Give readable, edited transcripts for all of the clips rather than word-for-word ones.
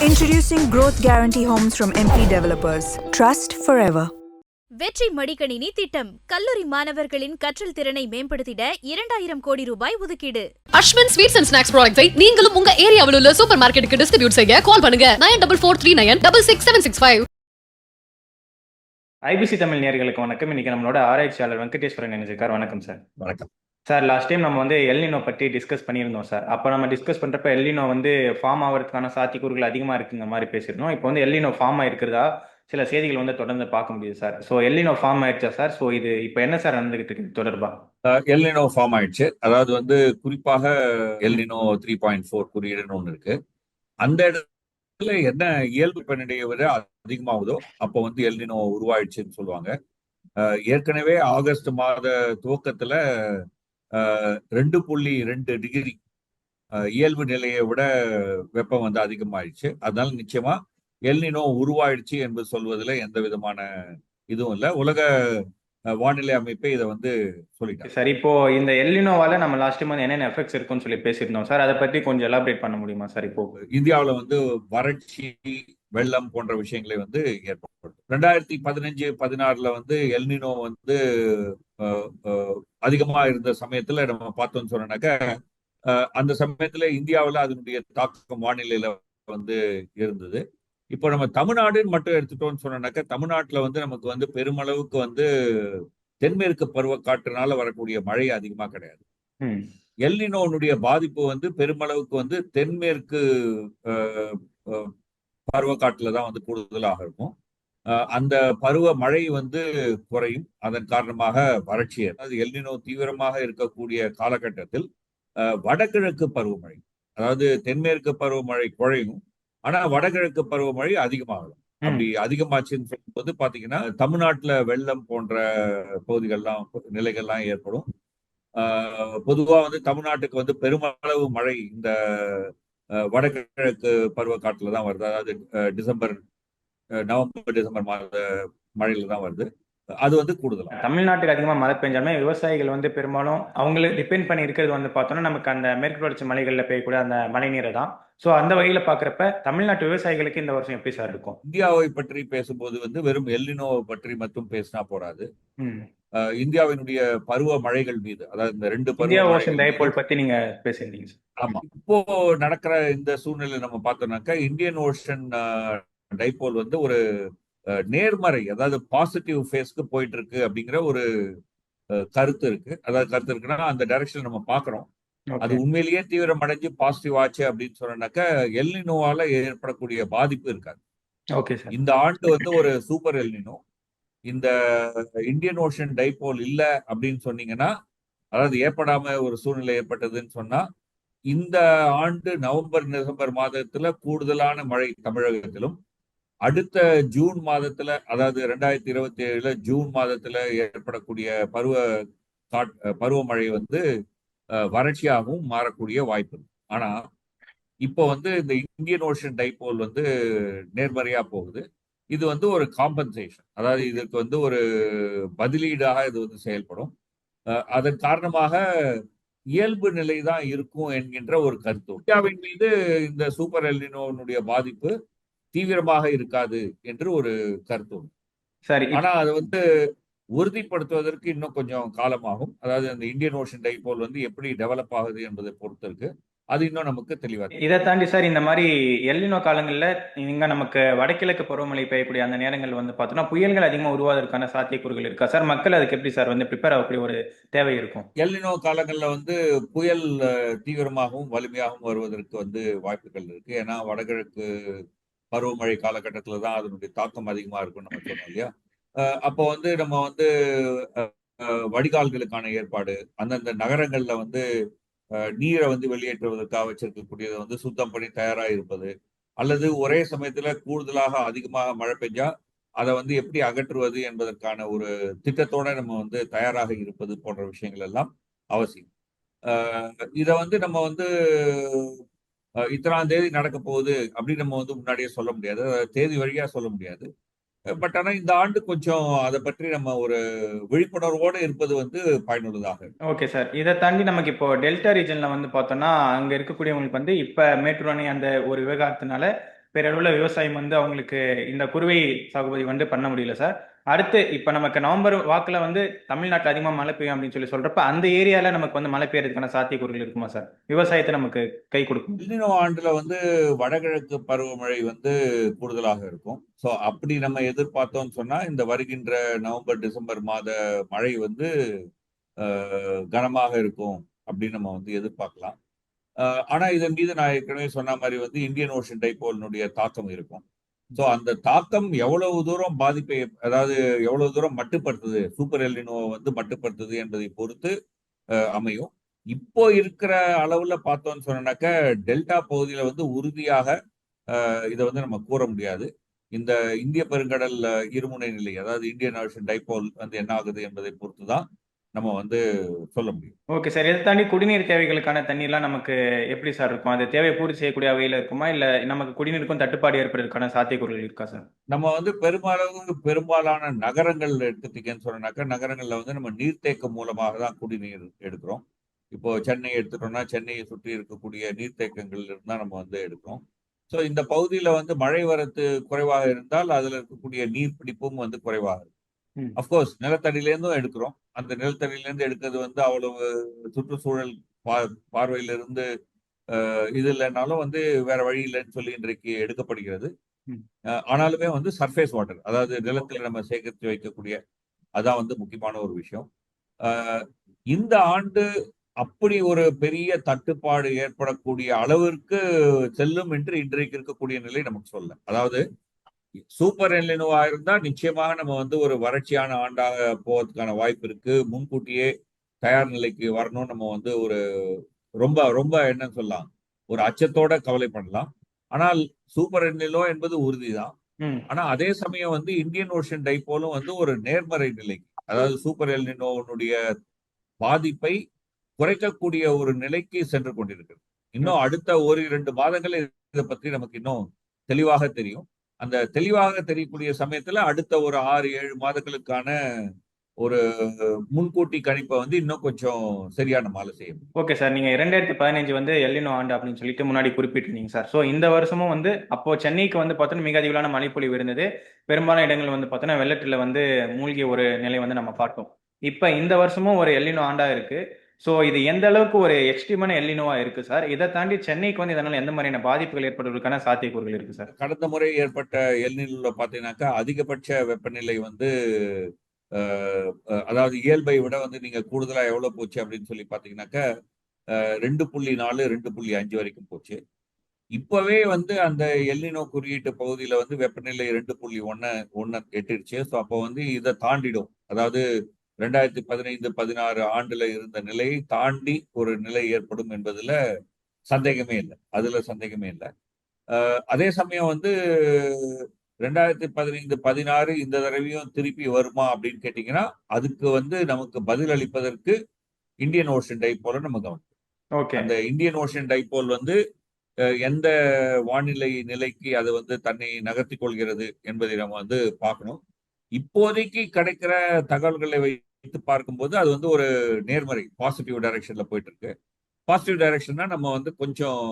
Introducing Growth Guarantee Homes from MP Developers. Trust forever. வெற்றி மடிக்கணினி திட்டம் கல்லூரி மாணவர்களின் கற்றல் திறனை மேம்படுத்திட 2000 கோடி ரூபாய் ஒதுக்கீடு. அஸ்வின் ஸ்வீட்ஸ் அண்ட் ஸ்நாக்ஸ் ப்ராடக்ட்ஸை நீங்களும் உங்க ஏரியாவில் உள்ள சூப்பர் மார்க்கெட்டுக்கு டிஸ்ட்ரிபியூட் செய்ய கால் பண்ணுங்க 9443966765. ஐபிசி தமிழ் நேயர்களுக்கு வணக்கம். இன்னைக்கு நம்மளோட ஆராய்ச்சியாளர் வெங்கடேஸ்வரன் நினைச்சிருக்கார். வணக்கம் சார். வணக்கம் சார். லாஸ்ட் டைம் நம்ம வந்து எல்னினோ பற்றி டிஸ்கஸ் பண்ணியிருந்தோம் சார். அப்போ நம்ம டிஸ்கஸ் பண்ணுறப்ப எல்னினோ வந்து ஃபார்ம் ஆகிறதுக்கான சாத்தியக்கூறுகள் அதிகமாக இருக்குங்கிற மாதிரி பேசியிருந்தோம். இப்போ வந்து எல்னினோ ஃபார்ம் ஆயிருக்கிறதா சில செய்திகள் வந்து தொடர்ந்து பார்க்க முடியுது சார். ஸோ எல்னினோ ஃபார்ம் ஆயிடுச்சா சார்? ஸோ இது இப்போ என்ன சார் நடந்துகிட்டு இருக்கு தொடர்பா? எல்னினோ ஃபார்ம் ஆயிடுச்சு. அதாவது வந்து குறிப்பாக எல்னினோ 3.4 குறியீடுன்னு ஒன்று இருக்கு. அந்த இடத்துல என்ன இயல்பு வெப்பநிலையை விட அதிகமாகுதோ அப்போ வந்து எல்னினோ உருவாயிடுச்சுன்னு சொல்லுவாங்க. ஏற்கனவே ஆகஸ்ட் மாத துவக்கத்துல 2.2 டிகிரி இயல்பு நிலையை விட வெப்பம் வந்து அதிகமாயிடுச்சு. அதனால நிச்சயமா எல்னினோ உருவாயிடுச்சு என்பது சொல்வதில் எந்த விதமான இதுவும் இல்லை. உலக வானிலை அமைப்பே இதை வந்து சொல்லிட்டாங்க சார். இப்போ இந்த எல்னினோவால நம்ம லாஸ்ட் டைம் வந்து என்னென்ன எஃபெக்ட்ஸ் இருக்குன்னு சொல்லி பேசியிருந்தோம் சார். அதை பற்றி கொஞ்சம் எலாபரேட் பண்ண முடியுமா சார்? இப்போ இந்தியாவில் வந்து வறட்சி, வெள்ளம் போன்ற விஷயங்களை வந்து ஏற்படும். 2015-16 வந்து எல்னினோ வந்து அதிகமா இருந்த சமயத்துல நம்ம பார்த்தோம்னு சொன்னாக்க அந்த சமயத்துல இந்தியாவில் அதனுடைய தாக்கம் வானிலையில வந்து இருந்தது. இப்போ நம்ம தமிழ்நாடுன்னு மட்டும் எடுத்துட்டோம்னு சொன்னாக்க தமிழ்நாட்டுல வந்து நமக்கு வந்து பெருமளவுக்கு வந்து தென்மேற்கு பருவ காற்றுனால வரக்கூடிய மழை அதிகமா கிடையாது. எல்னினோனுடைய பாதிப்பு வந்து பெருமளவுக்கு வந்து தென்மேற்கு பருவ காற்றுல தான் வந்து கூடுதலாக இருக்கும். அந்த பருவ மழை வந்து குறையும். அதன் காரணமாக வறட்சி, அதாவது எல்னினோ தீவிரமாக இருக்கக்கூடிய காலகட்டத்தில் வடகிழக்கு பருவமழை, அதாவது தென்மேற்கு பருவமழை குறையும், ஆனா வடகிழக்கு பருவமழை அதிகமாகலாம். அப்படி அதிகமாச்சுன்னு சொல்லும்போது பாத்தீங்கன்னா தமிழ்நாட்டுல வெள்ளம் போன்ற பகுதிகள்லாம் நிலைகள்லாம் ஏற்படும். பொதுவா வந்து தமிழ்நாட்டுக்கு வந்து பெருமளவு மழை இந்த வடகிழக்கு பருவ காற்றுல தான் வருது. அதாவது நவம்பர் டிசம்பர் மாத மழையில தான் வருது. அது வந்து கூடுதலாம். தமிழ்நாட்டுக்கு அதிகமாக மழை பெஞ்சாலுமே விவசாயிகள் வந்து பெரும்பாலும் அவங்களுக்கு டிபெண்ட் பண்ணி இருக்கிறது வந்து பார்த்தோம்னா நமக்கு அந்த மேற்கு தொடர்ச்சி மலைகளில் பெய்யக்கூடிய அந்த மழை நீரை தான். ஸோ அந்த வகையில் பார்க்குறப்ப தமிழ்நாட்டு விவசாயிகளுக்கு இந்த வருஷம் எப்படி சார் இருக்கும்? இந்தியாவை பற்றி பேசும்போது வந்து வெறும் எல்னினோவை பற்றி மட்டும் பேசினா போறாது. இந்தியாவினுடைய பருவ மழைகள் மீது, அதாவது இந்த 2 இந்தியா ஓஷன் டைபோல் பத்தி நீங்க பேசியிருந்தீங்க. ஆமா, இப்போ நடக்கிற இந்த சூழ்நிலை நம்ம பார்த்தோம்னாக்கா இந்தியன் ஓஷன் டைபோல் வந்து ஒரு நேர்மறை, அதாவது பாசிட்டிவ் ஃபேஸ்க்கு போயிட்டு இருக்கு அப்படிங்கிற ஒரு கருத்து இருக்கு. அதாவது கருத்து இருக்குன்னா அந்த டைரக்ஷன் நம்ம பாக்குறோம். அது உண்மையிலேயே தீவிரம் அடைஞ்சு பாசிட்டிவ் ஆச்சு அப்படின்னு சொன்னாக்க எல்னினோவால ஏற்படக்கூடிய பாதிப்பு இருக்காது. இந்த ஆண்டு வந்து ஒரு சூப்பர் எல்னினோ. இந்த இந்தியன் ஓஷன் டைபோல் இல்ல அப்படின்னு சொன்னீங்கன்னா, அதாவது ஏற்படாம ஒரு சூழ்நிலை ஏற்பட்டதுன்னு சொன்னா, இந்த ஆண்டு நவம்பர் டிசம்பர் மாதத்துல கூடுதலான மழை தமிழகத்திலும், அடுத்த ஜூன் மாதத்துல, அதாவது 2027 ஜூன் மாதத்துல ஏற்படக்கூடிய பருவமழை வந்து வறட்சியாகவும் மாறக்கூடிய வாய்ப்பு. ஆனா இப்போ வந்து இந்த இந்தியன் ஓஷன் டைபோல் வந்து நேர்மறையா போகுது. இது வந்து ஒரு காம்பன்சேஷன், அதாவது இதற்கு வந்து ஒரு பதிலீடாக இது வந்து செயல்படும். அதன் காரணமாக இயல்பு நிலை தான் இருக்கும் என்கின்ற ஒரு கருத்து. இந்தியாவின் மீது இந்த சூப்பர் எல்னினோனுடைய பாதிப்பு தீவிரமாக இருக்காது என்று ஒரு கருத்து. சரி, ஆனா அதை வந்து உறுதிப்படுத்துவதற்கு இன்னும் கொஞ்சம் காலமாகும். அதாவது அந்த இந்தியன் ஓஷன் டைபோல் வந்து எப்படி டெவலப் ஆகுது என்பதை பொறுத்து இருக்கு. அது இன்னும் நமக்கு தெளிவா. இதை தாண்டி சார், இந்த மாதிரி எல்னினோ காலங்களில் இங்க நமக்கு வடகிழக்கு பருவமழை பெய்யக்கூடிய அந்த நேரங்கள் வந்து பார்த்தோம்னா புயல்கள் அதிகமாக உருவாவதற்கான சாத்தியக்கூறுகள் இருக்கா சார்? மக்கள் அதுக்கு எப்படி சார் வந்து ப்ரிப்பேர் ஆகக்கூடிய ஒரு தேவை இருக்கும்? எல்னினோ காலங்களில் வந்து புயல் தீவிரமாகவும் வலிமையாகவும் வருவதற்கு வந்து வாய்ப்புகள் இருக்கு. ஏன்னா வடகிழக்கு பருவமழை காலகட்டத்தில் தான் அதனுடைய தாக்கம் அதிகமா இருக்கும்னு நம்ம சொன்னோம் இல்லையா? அப்போ வந்து நம்ம வந்து வடிகால்களுக்கான ஏற்பாடு, அந்தந்த நகரங்கள்ல வந்து நீரை வந்து வெளியேற்றுவதற்காக வச்சிருக்கக்கூடியதை வந்து சுத்தம் பண்ணி தயாராக இருப்பது, அல்லது ஒரே சமயத்துல கூடுதலாக அதிகமாக மழை பெஞ்சா அதை வந்து எப்படி அகற்றுவது என்பதற்கான ஒரு திட்டத்தோட நம்ம வந்து தயாராக இருப்பது போன்ற விஷயங்கள் எல்லாம் அவசியம். இதை வந்து நம்ம வந்து இத்தனாம் தேதி நடக்க போகுது அப்படின்னு நம்ம வந்து முன்னாடியே சொல்ல முடியாது, தேதி வழியா சொல்ல முடியாது. பட் ஆனா இந்த ஆண்டு கொஞ்சம் அதை பற்றி நம்ம ஒரு விழிப்புணர்வோடு இருப்பது வந்து பயனுள்ளதாக. Okay sir. இதை தாண்டி நமக்கு இப்போ டெல்டா ரீஜன்ல வந்து பார்த்தோம்னா அங்க இருக்கக்கூடியவங்களுக்கு வந்து இப்ப மேட்டூர் அணை அந்த ஒரு விவகாரத்தினால பெரியளவுல விவசாயம் வந்து அவங்களுக்கு இந்த குறுவை சாகுபடி வந்து பண்ண முடியல சார். அடுத்து இப்ப நமக்கு நவம்பர் வாக்குல வந்து தமிழ்நாட்டுல அதிகமா மழை பெய்யும் அப்படின்னு சொல்லி சொல்றப்ப அந்த ஏரியால நமக்கு வந்து மழை பெய்யறதுக்கான சாத்தியக்கூறுகள் இருக்குமா சார்? விவசாயத்தை நமக்கு கை கொடுக்கும். எல்னினோ ஆண்டுல வந்து வடகிழக்கு பருவமழை வந்து கூடுதலாக இருக்கும். ஸோ அப்படி நம்ம எதிர்பார்த்தோம்னு சொன்னா இந்த வருகின்ற நவம்பர் டிசம்பர் மாத மழை வந்து கனமாக இருக்கும் அப்படின்னு நம்ம வந்து எதிர்பார்க்கலாம். ஆனா இதன் மீது நான் ஏற்கனவே சொன்ன மாதிரி வந்து இந்தியன் ஓஷன் டைபோலினுடைய தாக்கம் இருக்கும். ஸோ அந்த தாக்கம் எவ்வளவு தூரம் பாதிப்பை, அதாவது எவ்வளவு தூரம் மட்டுப்படுத்துது, சூப்பர் எல்னினோ வந்து மட்டுப்படுத்துது என்பதை பொறுத்து அமையும். இப்போ இருக்கிற அளவுல பார்த்தோம்னு சொன்னாக்க டெல்டா பகுதியில வந்து உறுதியாக இதை வந்து நம்ம கூற முடியாது. இந்த இந்திய பெருங்கடல் இருமுனை நிலை, அதாவது இந்தியன் ஓஷன் டைபோல் வந்து என்ன ஆகுது என்பதை பொறுத்து தான் நம்ம வந்து சொல்ல முடியும். Okay sir. இதை தாண்டி குடிநீர் தேவைகளுக்கான தண்ணீர்லாம் நமக்கு எப்படி சார் இருக்கும்? அது தேவையை பூர்த்தி செய்யக்கூடிய வகையில் இருக்குமா, இல்லை நமக்கு குடிநீருக்கும் தட்டுப்பாடு ஏற்படுறதுக்கான சாத்தியக்கூறுகள் இருக்கா சார்? நம்ம வந்து பெரும்பாலான நகரங்கள் எடுத்துட்டீங்கன்னு சொன்னாக்கா, நகரங்கள்ல வந்து நம்ம நீர்த்தேக்கம் மூலமாக தான் குடிநீர் எடுக்கிறோம். இப்போ சென்னை எடுத்துட்டோம்னா சென்னையை சுற்றி இருக்கக்கூடிய நீர்த்தேக்கங்கள் இருந்தால் நம்ம வந்து எடுக்கிறோம். ஸோ இந்த பகுதியில் வந்து மழை வரத்து குறைவாக இருந்தால் அதில் இருக்கக்கூடிய நீர் பிடிப்பும் வந்து குறைவாக இருக்கும். அஃப்கோர்ஸ் நிலத்தடியிலேருந்தும் எடுக்கிறோம். அந்த நிலத்தடியிலேருந்து எடுக்கிறது வந்து அவ்வளவு சுற்றுச்சூழல் பார்வையிலிருந்து இது இல்லைனாலும் வந்து வேற வழி இல்லைன்னு சொல்லி இன்றைக்கு எடுக்கப்படுகிறது. ஆனாலுமே வந்து சர்ஃபேஸ் வாட்டர், அதாவது நிலத்தில் நம்ம சேகரித்து வைக்கக்கூடிய, அதான் வந்து முக்கியமான ஒரு விஷயம். இந்த ஆண்டு அப்படி ஒரு பெரிய தட்டுப்பாடு ஏற்படக்கூடிய அளவிற்கு செல்லும் என்று இன்றைக்கு இருக்கக்கூடிய நிலை நமக்கு சொல்ல. அதாவது சூப்பர் எல்னினோவா இருந்தா நிச்சயமாக நம்ம வந்து ஒரு வறட்சியான ஆண்டாக போவதற்கான வாய்ப்பு இருக்கு. முன்கூட்டியே தயார் நிலைக்கு வரணும். நம்ம வந்து ஒரு ரொம்ப ரொம்ப என்ன சொல்லலாம், ஒரு அச்சத்தோட கவலைப்படலாம். ஆனால் சூப்பர் எல்னினோ என்பது உறுதிதான். ஆனா அதே சமயம் வந்து இந்தியன் ஓஷன் டைபோலும் வந்து ஒரு நேர்மறை நிலைக்கு, அதாவது சூப்பர் எல்னினோனுடைய பாதிப்பை குறைக்கக்கூடிய ஒரு நிலைக்கு சென்று கொண்டிருக்கிறது. இன்னும் அடுத்த 1-2 மாதங்கள் இதை பற்றி நமக்கு இன்னும் தெளிவாக தெரியும். அந்த தெளிவாக தெரியக்கூடிய சமயத்துல அடுத்த ஒரு 6-7 மாதங்களுக்கான ஒரு முன்கூட்டி கணிப்பை வந்து இன்னும் கொஞ்சம் சரியா நம்மளால செய்ய முடியும். Okay sir. நீங்க 2015 வந்து எல்னினோ ஆண்டு அப்படின்னு சொல்லிட்டு முன்னாடி குறிப்பிட்டிருந்தீங்க சார். ஸோ இந்த வருஷமும் வந்து அப்போ சென்னைக்கு வந்து பார்த்தோன்னா மிக அதிகமான மழைப்பொழிவு இருந்தது. பெரும்பாலான இடங்கள் வந்து பார்த்தோன்னா வெள்ளத்தில் வந்து மூழ்கிய ஒரு நிலை வந்து நம்ம பார்த்தோம். இப்போ இந்த வருஷமும் ஒரு எல்னினோ ஆண்டா இருக்கு. ஸோ இது எந்த அளவுக்கு ஒரு எக்ஸ்ட்ரீமான எல்னினோவா இருக்கு சார்? இதை தாண்டி சென்னைக்கு வந்து இதனால எந்த மாதிரியான பாதிப்புகள் ஏற்படுவதற்கான சாத்தியக்கூறுகள் இருக்கு சார்? கடந்த முறை ஏற்பட்ட எல்னினோல பாத்தீங்கன்னாக்கா அதிகபட்ச வெப்பநிலை வந்து அதாவது இயல்பை விட வந்து நீங்க கூடுதலா எவ்வளவு போச்சு அப்படின்னு சொல்லி பாத்தீங்கன்னாக்கா 2.4 2.5 வரைக்கும் போச்சு. இப்பவே வந்து அந்த எல்னினோ குறியீட்டு பகுதியில வந்து வெப்பநிலை 2.1 எட்டிடுச்சு. ஸோ அப்போ வந்து இதை தாண்டிடும். அதாவது 2015-16 ஆண்டுல இருந்த நிலையை தாண்டி ஒரு நிலை ஏற்படும் என்பதுல சந்தேகமே இல்லை. அதுல சந்தேகமே இல்லை. அதே சமயம் வந்து 2015-16 இந்த தடவையும் திருப்பி வருமா அப்படின்னு கேட்டீங்கன்னா, அதுக்கு வந்து நமக்கு பதில் அளிப்பதற்கு இந்தியன் ஓஷன் டைபோல நம்ம கவனிக்கணும். அந்த இந்தியன் ஓஷன் டைபோல் வந்து எந்த வானிலை நிலைக்கு அது வந்து தன்னை நகர்த்தி கொள்கிறது என்பதை நம்ம வந்து பார்க்கணும். இப்போதைக்கு கிடைக்கிற தகவல்களை வைத்து பார்க்கும்போது அது வந்து ஒரு நேர்மறை பாசிட்டிவ் டைரக்ஷன்ல போயிட்டு இருக்கு. பாசிட்டிவ் டைரக்ஷன்னா நம்ம வந்து கொஞ்சம்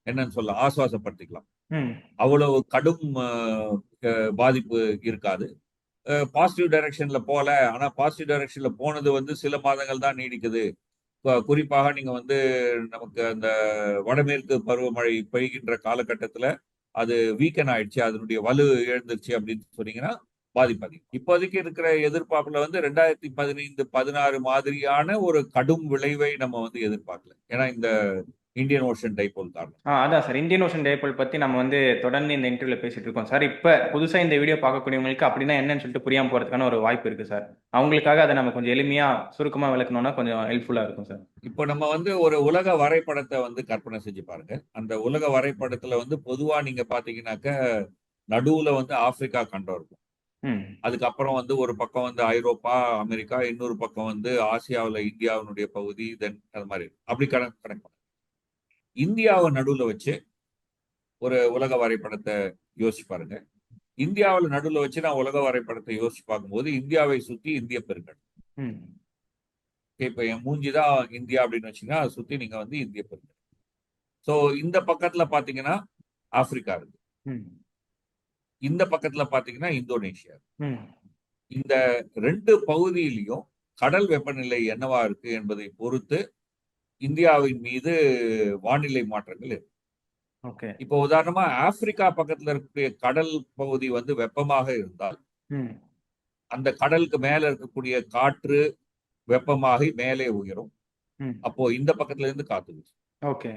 என்னன்னு சொல்ல ஆசுவாசப்படுத்திக்கலாம். அவ்வளவு கடும் பாதிப்பு இருக்காது. பாசிட்டிவ் டைரக்ஷன்ல போல, ஆனா பாசிட்டிவ் டைரக்ஷன்ல போனது வந்து சில மாதங்கள் தான் நீடிக்குது. குறிப்பாக நீங்க வந்து நமக்கு அந்த வடமேற்கு பருவமழை பெய்கின்ற காலகட்டத்துல அது வீக்கன் ஆயிடுச்சு, அதனுடைய வலு இழந்துருச்சு அப்படின்னு சொன்னீங்கன்னா பாதிப்பு அதிகம். இப்போதைக்கு இருக்கிற எதிர்பார்ப்புல வந்து 2015-16 மாதிரியான ஒரு கடும் விளைவை நம்ம வந்து எதிர்பார்க்கல. ஏன்னா இந்த இந்தியன் ஓஷன் டைபோல் காரணம். அதான் சார். இந்தியன் ஓஷன் டைபோல் பத்தி நம்ம வந்து தொடர்ந்து இந்த இன்டர்வியூல பேசிட்டு இருக்கோம் சார். இப்ப புதுசா இந்த வீடியோ பார்க்கக்கூடியவங்களுக்கு அப்படின்னா என்னன்னு சொல்லிட்டு புரியாம போறதுக்கான ஒரு வாய்ப்பு இருக்கு சார். அவங்களுக்காக அதை நம்ம கொஞ்சம் எளிமையா சுருக்கமா விளக்கணும்னா கொஞ்சம் ஹெல்ப்ஃபுல்லா இருக்கும் சார். இப்போ நம்ம வந்து ஒரு உலக வரைபடத்தை வந்து கற்பனை செஞ்சு பாருங்க. அந்த உலக வரைபடத்துல வந்து பொதுவா நீங்க பாத்தீங்கன்னாக்க நடுவுல வந்து ஆப்பிரிக்கா கண்டம் இருக்கும். அதுக்கப்புறம் வந்து ஒரு பக்கம் வந்து ஐரோப்பா, அமெரிக்கா, இன்னொரு பக்கம் வந்து ஆசியாவில் இந்தியாவினுடைய பகுதி, தென் அது மாதிரி அப்படி கணக்கு. இந்தியாவை நடுவுல வச்சு ஒரு உலக வரைபடத்தை யோசிச்சு பாருங்க. இந்தியாவில் நடுவுல வச்சு நான் உலக வரைபடத்தை யோசிச்சு பார்க்கும்போது இந்தியாவை சுத்தி இந்திய பெருங்கடல். இப்ப என் மூஞ்சிதான் இந்தியா அப்படின்னு வச்சீங்கன்னா அதை சுத்தி நீங்க வந்து இந்திய பெருங்கடல். ஸோ இந்த பக்கத்துல பாத்தீங்கன்னா ஆப்பிரிக்கா இருக்கு. ம். இந்த பக்கத்துல பாத்தீங்கன்னா இந்தோனேஷியா. ம். இந்த 2 பகுதியிலையும் கடல் வெப்பநிலை என்னவா இருக்கு என்பதை பொறுத்து இந்தியாவின் மீது வானிலை மாற்றங்கள் இருக்கு. ஓகே. இப்போ உதாரணமா ஆப்பிரிக்கா பக்கத்துல இருக்கக்கூடிய கடல் பகுதி வந்து வெப்பமாக இருந்தால் ம். அந்த கடலுக்கு மேல இருக்கக்கூடிய காற்று வெப்பமாகி மேலே உயரும். ம். அப்போ இந்த பக்கத்துல இருந்து காத்து வீசும். ஓகே.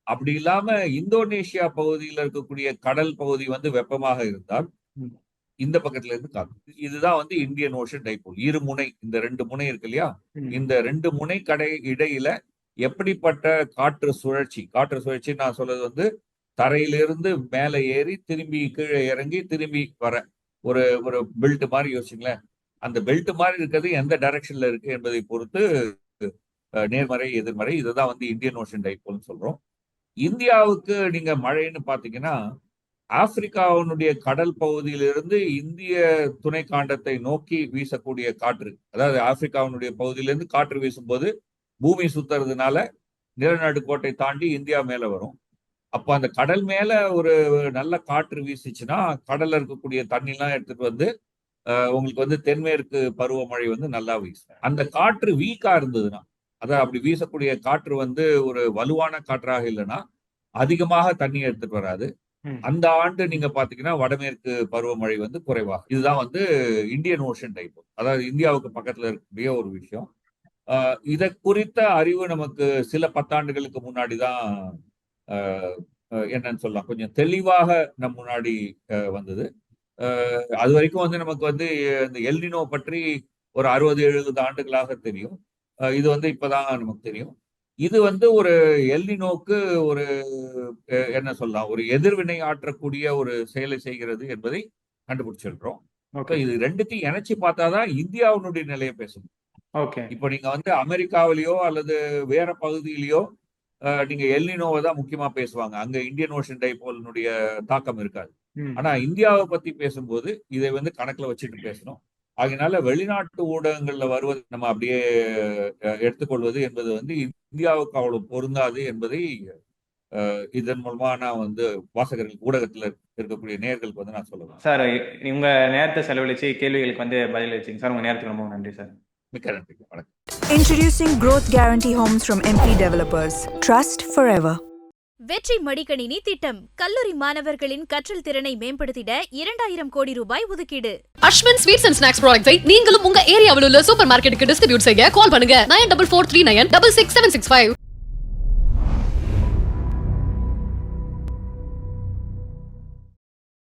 அப்படி இல்லாம இந்தோனேஷியா பகுதியில் இருக்கக்கூடிய கடல் பகுதி வந்து வெப்பமாக இருந்தால் ம். இந்த பக்கத்துல இருந்து காத்து. இதுதான் வந்து இந்தியன் ஓஷன் டைபோல். இருமுனை, இந்த 2 முனை இருக்கு இல்லையா, ம். இந்த 2 முனை இடையில எப்படிப்பட்ட காற்று சுழற்சி நான் சொல்றது வந்து தரையிலிருந்து மேலே ஏறி திரும்பி கீழே இறங்கி திரும்பி வர ஒரு ஒரு பெல்ட் மாதிரி யோசிச்சுங்களேன். அந்த பெல்ட் மாதிரி இருக்கிறது எந்த டைரக்ஷன்ல இருக்கு என்பதை பொறுத்து நேர்மறை எதிர்மறை, இதுதான் வந்து இந்தியன் ஓஷன் டைபோல்னு சொல்றோம். இந்தியாவுக்கு நீங்க மழைன்னு பாத்தீங்கன்னா ஆப்பிரிக்காவினுடைய கடல் பகுதியிலிருந்து இந்திய துணை காண்டத்தை நோக்கி வீசக்கூடிய காற்று, அதாவது ஆப்பிரிக்காவினுடைய பகுதியிலிருந்து காற்று வீசும்போது பூமி சுத்துறதுனால நிலநடுக்கோட்டை தாண்டி இந்தியா மேல வரும். அப்ப அந்த கடல் மேல ஒரு நல்ல காற்று வீசிச்சுன்னா கடல்ல இருக்கக்கூடிய தண்ணிலாம் எடுத்துட்டு வந்து உங்களுக்கு வந்து தென்மேற்கு பருவமழை வந்து நல்லா வீசும். அந்த காற்று வீக்கா இருந்ததுன்னா, அதாவது அப்படி வீசக்கூடிய காற்று வந்து ஒரு வலுவான காற்றாக இல்லைன்னா அதிகமாக தண்ணி எடுத்துட்டு வராது. ம். அந்த ஆண்டு நீங்க பாத்தீங்கன்னா வடமேற்கு பருவமழை வந்து குறைவாக. இதுதான் வந்து இந்தியன் ஓஷன் டைபோல், அதாவது இந்தியாவுக்கு பக்கத்துல இருக்கக்கூடிய ஒரு விஷயம். இதை குறித்த அறிவு நமக்கு சில 10 ஆண்டுகளுக்கு முன்னாடிதான் என்னன்னு சொல்லலாம், கொஞ்சம் தெளிவாக நம் முன்னாடி வந்தது. அது வரைக்கும் வந்து நமக்கு வந்து இந்த எல்னினோ பற்றி ஒரு 60-70 ஆண்டுகளாக தெரியும். இது வந்து இப்பதான் நமக்கு தெரியும். இது வந்து ஒரு எல்னினோக்கு ஒரு என்ன சொல்லலாம், ஒரு எதிர்வினை ஆற்றக்கூடிய ஒரு செயலை செய்கிறது என்பதை கண்டுபிடிச்சிருக்கிறோம். ஓகே. இது 2த்தையும் இணைச்சு பார்த்தாதான் இந்தியாவினுடைய நிலையை பேசணும். ஓகே. இப்போ நீங்க வந்து அமெரிக்காவிலேயோ அல்லது வேற பகுதியிலேயோ நீங்க எல்னினோவை தான் முக்கியமா பேசுவாங்க. அங்க இந்தியன் ஓஷன் டைபோலினுடைய தாக்கம் இருக்காது. ம். ஆனா இந்தியாவை பத்தி பேசும்போது இதை வந்து கணக்குல வச்சுட்டு பேசணும். அதனால வெளிநாட்டு ஊடகங்கள்ல வருவது நம்ம அப்படியே எடுத்துக்கொள்வது என்பது வந்து இந்தியாவுக்கு அவ்வளவு பொருந்தாது என்பதை இதன் மூலமா நான் வந்து வாசகர்கள், ஊடகத்துல இருக்கக்கூடிய நேயர்களுக்கு வந்து நான் சொல்லுவேன். சார், உங்க நேரத்தை செலவழிச்சு கேள்விகளுக்கு வந்து பதில் அளிச்சிங்க சார். உங்க நேரத்துக்கு ரொம்ப நன்றி சார். மிக்க நன்றி. வணக்கம். Introducing Growth Guarantee Homes from MP Developers. Trust forever. வெற்றி மடிக்கணினி திட்டம் கல்லூரி மாணவர்களின் கற்றல் திறனை மேம்படுத்திட 2000 கோடி ரூபாய் ஒதுக்கீடு. அஸ்வின் ஸ்வீட்ஸ் அண்ட் ஸ்நாக்ஸ் ப்ராடக்ட்ஸை நீங்களும் உங்க ஏரியாவில் உள்ள சூப்பர் மார்க்கெட்டுக்கு டிஸ்ட்ரிபியூட் செய்ய கால் பண்ணுங்க 9443966765.